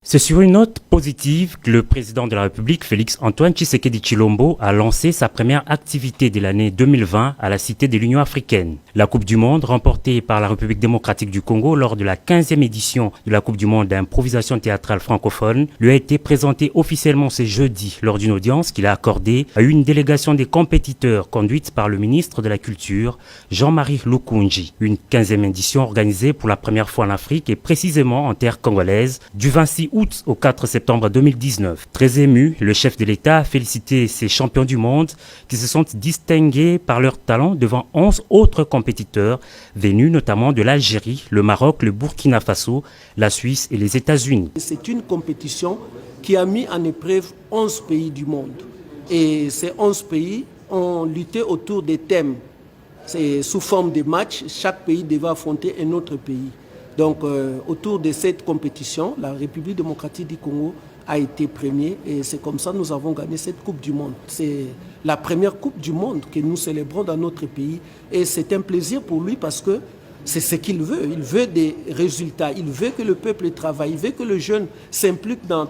C'est sur une note positive que le président de la République, Félix Antoine Tshisekedi Tshilombo, a lancé sa première activité de l'année 2020 à la Cité de l'Union africaine. La Coupe du Monde, remportée par la République démocratique du Congo lors de la 15e édition de la Coupe du Monde d'improvisation théâtrale francophone, lui a été présentée officiellement ce jeudi lors d'une audience qu'il a accordée à une délégation des compétiteurs conduite par le ministre de la Culture, Jean-Marie Lukunji. Une 15e édition organisée pour la première fois en Afrique et précisément en terre congolaise du 26 août au 4 septembre 2019. Très ému, le chef de l'État a félicité ces champions du monde qui se sont distingués par leur talent devant 11 autres compétiteurs venus notamment de l'Algérie, le Maroc, le Burkina Faso, la Suisse et les États-Unis. C'est une compétition qui a mis en épreuve 11 pays du monde. Et ces 11 pays ont lutté autour des thèmes. C'est sous forme de matchs, chaque pays devait affronter un autre pays. Donc, autour de cette compétition, la République démocratique du Congo a été premier et c'est comme ça que nous avons gagné cette Coupe du Monde. C'est la première Coupe du Monde que nous célébrons dans notre pays et c'est un plaisir pour lui parce que c'est ce qu'il veut. Il veut des résultats, il veut que le peuple travaille, il veut que le jeune s'implique dans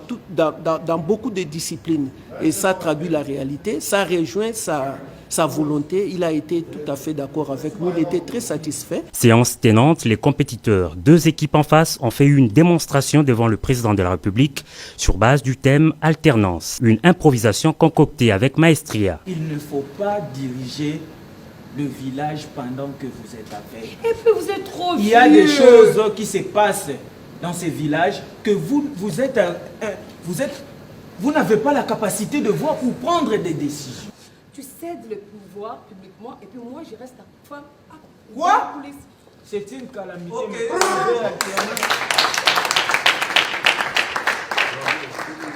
beaucoup de disciplines. Et ça traduit la réalité, ça rejoint sa volonté. Il a été tout à fait d'accord avec nous, il était très satisfait. Séance tenante, les compétiteurs, deux équipes en face, ont fait une démonstration devant le président de la République sur base du thème alternance. Une improvisation concoctée avec maestria. Il ne faut pas diriger le village pendant que vous êtes avec. Et puis vous êtes trop vieux. Il y a des choses qui se passent dans ces villages que vous n'avez pas la capacité de voir pour prendre des décisions. Tu cèdes le pouvoir publiquement et puis moi je reste à femme. Quoi? C'est une calamité. Okay.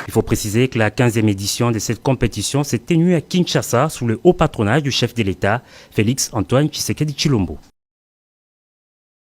Il faut préciser que la 15e édition de cette compétition s'est tenue à Kinshasa sous le haut patronage du chef de l'État, Félix Antoine Tshisekedi Tshilombo.